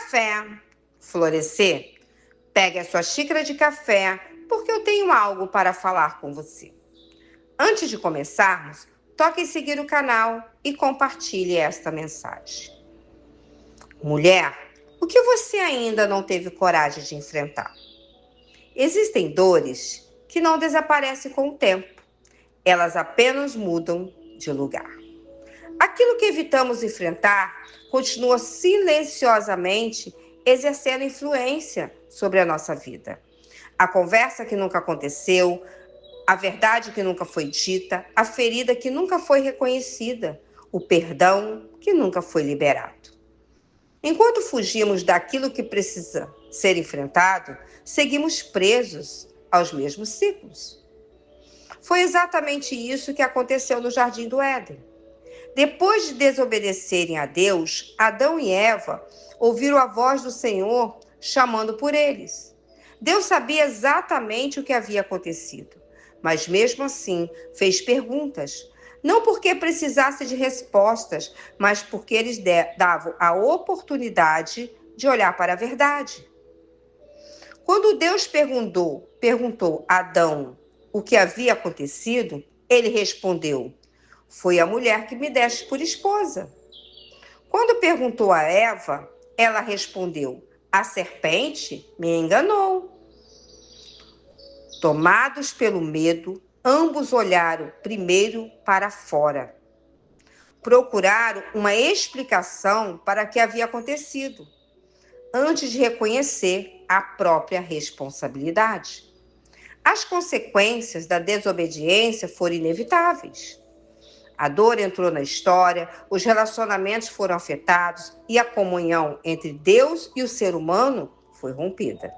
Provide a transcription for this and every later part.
café florescer, pegue a sua xícara de café, porque eu tenho algo para falar com você. Antes de começarmos, toque em seguir o canal e compartilhe esta mensagem. Mulher, o que você ainda não teve coragem de enfrentar? Existem dores que não desaparecem com o tempo, elas apenas mudam de lugar. Aquilo que evitamos enfrentar continua silenciosamente exercendo influência sobre a nossa vida. A conversa que nunca aconteceu, a verdade que nunca foi dita, a ferida que nunca foi reconhecida, o perdão que nunca foi liberado. Enquanto fugimos daquilo que precisa ser enfrentado, seguimos presos aos mesmos ciclos. Foi exatamente isso que aconteceu no Jardim do Éden. Depois de desobedecerem a Deus, Adão e Eva ouviram a voz do Senhor chamando por eles. Deus sabia exatamente o que havia acontecido, mas mesmo assim fez perguntas, não porque precisasse de respostas, mas porque eles davam a oportunidade de olhar para a verdade. Quando Deus perguntou a Adão o que havia acontecido, ele respondeu: foi a mulher que me deste por esposa. Quando perguntou a Eva, ela respondeu: a serpente me enganou. Tomados pelo medo, ambos olharam primeiro para fora. Procuraram uma explicação para o que havia acontecido, antes de reconhecer a própria responsabilidade. As consequências da desobediência foram inevitáveis. A dor entrou na história, os relacionamentos foram afetados e a comunhão entre Deus e o ser humano foi rompida.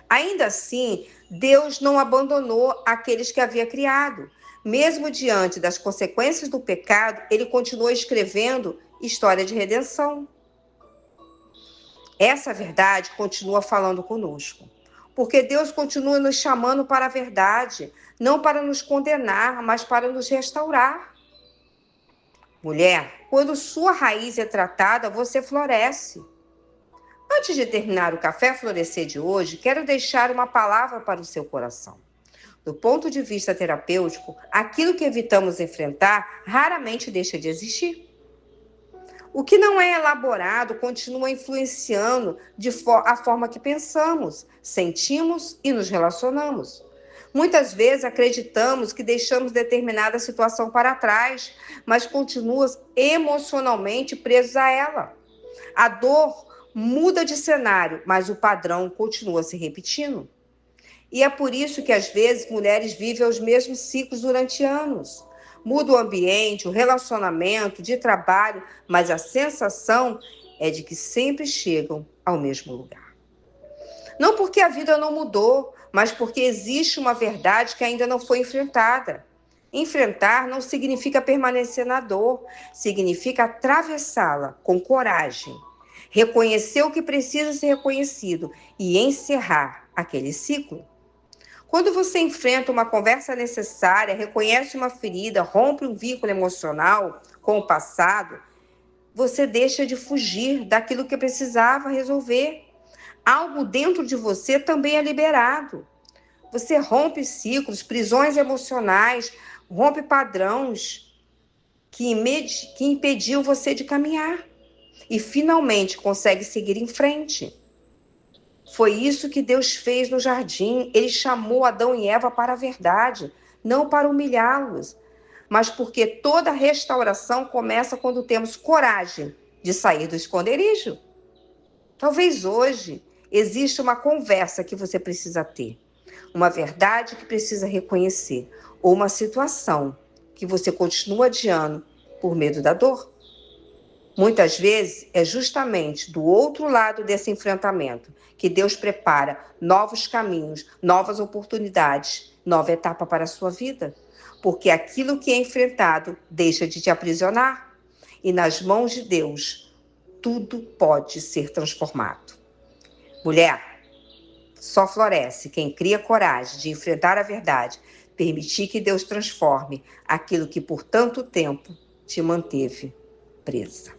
Ainda assim, Deus não abandonou aqueles que havia criado. Mesmo diante das consequências do pecado, ele continuou escrevendo história de redenção. Essa verdade continua falando conosco, porque Deus continua nos chamando para a verdade, não para nos condenar, mas para nos restaurar. Mulher, quando sua raiz é tratada, você floresce. Antes de terminar o Café Florescer de hoje, quero deixar uma palavra para o seu coração. Do ponto de vista terapêutico, aquilo que evitamos enfrentar raramente deixa de existir. O que não é elaborado continua influenciando a forma que pensamos, sentimos e nos relacionamos. Muitas vezes acreditamos que deixamos determinada situação para trás, mas continuamos emocionalmente presos a ela. A dor muda de cenário, mas o padrão continua se repetindo. E é por isso que, às vezes, mulheres vivem os mesmos ciclos durante anos. Muda o ambiente, o relacionamento, de trabalho, mas a sensação é de que sempre chegam ao mesmo lugar. Não porque a vida não mudou, mas porque existe uma verdade que ainda não foi enfrentada. Enfrentar não significa permanecer na dor, significa atravessá-la com coragem, reconhecer o que precisa ser reconhecido e encerrar aquele ciclo. Quando você enfrenta uma conversa necessária, reconhece uma ferida, rompe um vínculo emocional com o passado, você deixa de fugir daquilo que precisava resolver. Algo dentro de você também é liberado. Você rompe ciclos, prisões emocionais, rompe padrões que impediam você de caminhar. E finalmente consegue seguir em frente. Foi isso que Deus fez no jardim. Ele chamou Adão e Eva para a verdade, não para humilhá-los, mas porque toda restauração começa quando temos coragem de sair do esconderijo. Talvez hoje exista uma conversa que você precisa ter, uma verdade que precisa reconhecer, ou uma situação que você continua adiando por medo da dor. Muitas vezes é justamente do outro lado desse enfrentamento que Deus prepara novos caminhos, novas oportunidades, nova etapa para a sua vida. Porque aquilo que é enfrentado deixa de te aprisionar. E nas mãos de Deus, tudo pode ser transformado. Mulher, só floresce quem cria coragem de enfrentar a verdade, permitir que Deus transforme aquilo que por tanto tempo te manteve presa.